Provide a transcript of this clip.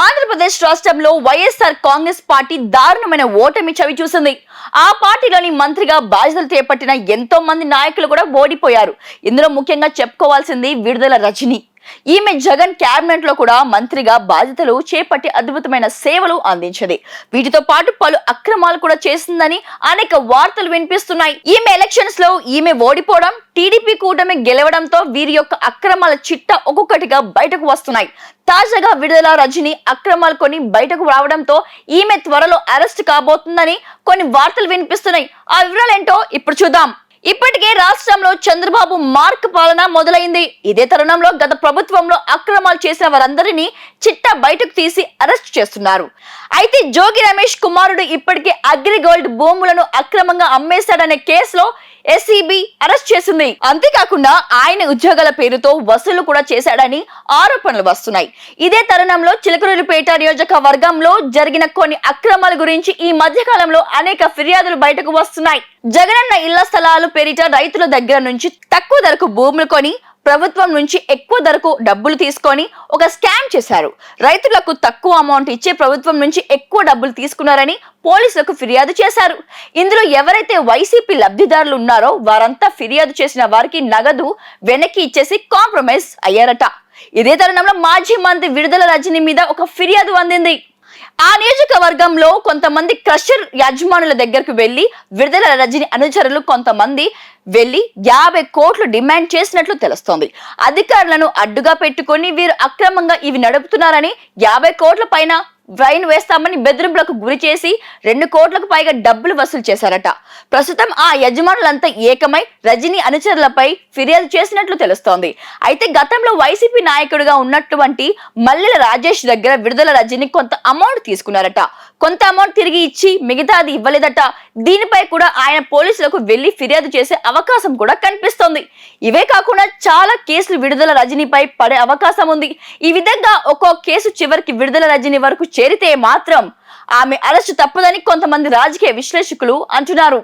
ఆంధ్రప్రదేశ్ రాష్ట్రంలో వైఎస్ఆర్ కాంగ్రెస్ పార్టీ దారుణమైన ఓటమి చవి చూసింది. ఆ పార్టీలోని మంత్రిగా బాధ్యతలు చేపట్టిన ఎంతో మంది నాయకులు కూడా ఓడిపోయారు. ఇందులో ముఖ్యంగా చెప్పుకోవాల్సింది విడుదల రజని. ఈమె జగన్ క్యాబినెట్ లో కూడా మంత్రిగా బాధ్యతలు చేపట్టి అద్భుతమైన సేవలు అందించింది. వీటితో పాటు పలు అక్రమాలు కూడా చేసిందని అనేక వార్తలు వినిపిస్తున్నాయి. ఈమె ఎలక్షన్స్ లో ఈమె ఓడిపోవడం, టీడీపీ కూటమి గెలవడంతో వీరి యొక్క అక్రమాల చిట్ట ఒక్కొక్కటిగా బయటకు వస్తున్నాయి. తాజాగా విడుదల రజని అక్రమాలు కొన్ని బయటకు రావడంతో ఈమె త్వరలో అరెస్ట్ కాబోతుందని కొన్ని వార్తలు వినిపిస్తున్నాయి. ఆ వివరాలేంటో ఇప్పుడు చూద్దాం. ఇప్పటికే రాష్ట్రంలో చంద్రబాబు మార్క్ పాలన మొదలైంది. ఇదే తరుణంలో గత ప్రభుత్వంలో అక్రమాలు చేసిన వారందరినీ చిట్టా బయటకు తీసి అరెస్ట్ చేస్తున్నారు. అయితే జోగి రమేష్ కుమారుడు ఇప్పటికే అగ్రిగోల్డ్ భూములను అక్రమంగా అమ్మేశాడనే కేసులో ఎస్ఈబి అరెస్ట్ చేసింది. అంతేకాకుండా ఆయన ఉద్యోగాల పేరుతో వసూలు కూడా చేశాడని ఆరోపణలు వస్తున్నాయి. ఇదే తరుణంలో చిలకలూరిపేట నియోజకవర్గంలో జరిగిన కొన్ని అక్రమాల గురించి ఈ మధ్య కాలంలో అనేక ఫిర్యాదులు బయటకు వస్తున్నాయి. జగనన్న ఇళ్ల స్థలాలు పేరిట రైతుల దగ్గర నుంచి తక్కువ ధరకు భూములు కొని ప్రభుత్వం నుంచి ఎక్కువ ధరకు డబ్బులు తీసుకొని ఒక స్కామ్ చేశారు. రైతులకు తక్కువ అమౌంట్ ఇచ్చి ప్రభుత్వం నుంచి ఎక్కువ డబ్బులు తీసుకున్నారని పోలీసులకు ఫిర్యాదు చేశారు. ఇందులో ఎవరైతే వైసీపీ లబ్ధిదారులు ఉన్నారో వారంతా ఫిర్యాదు చేసిన వారికి నగదు వెనక్కి ఇచ్చేసి కాంప్రమైజ్ అయ్యారట. ఇదే తరుణంలో మాజీ మంత్రి విడుదల రజని మీద ఒక ఫిర్యాదు అందింది. ఆ నియోజకవర్గంలో కొంతమంది క్రషర్ యజమానుల దగ్గరకు వెళ్లి విడుదల రజని అనుచరులు కొంతమంది వెళ్లి 50 కోట్లు డిమాండ్ చేసినట్లు తెలుస్తోంది. అధికారులను అడ్డుగా పెట్టుకుని వీరు అక్రమంగా ఇవి నడుపుతున్నారని 50 కోట్ల పైన ఫైన్ వేస్తామని బెదిరింపులకు గురి చేసి 2 కోట్లకు పైగా డబ్బులు వసూలు చేశారట. ప్రస్తుతం ఆ యజమానులంతా ఏకమై రజని అనుచరులపై ఫిర్యాదు చేసినట్లు తెలుస్తోంది. అయితే గతంలో వైసీపీ నాయకుడిగా ఉన్నటువంటి మల్లెల రాజేష్ దగ్గర విడుదల రజని కొంత అమౌంట్ తీసుకున్నారట. కొంత అమౌంట్ తిరిగి ఇచ్చి మిగతాది ఇవ్వలేదట. దీనిపై కూడా ఆయన పోలీసులకు వెళ్లి ఫిర్యాదు చేసే అవకాశం కూడా కనిపిస్తోంది. ఇవే కాకుండా చాలా కేసులు విడుదల రజనిపై పడే అవకాశం ఉంది. ఈ విధంగా ఒక్కో కేసు చివరికి విడుదల రజని వరకు చేరితే మాత్రం ఆమె అరెస్టు తప్పదని కొంతమంది రాజకీయ విశ్లేషకులు అంటున్నారు.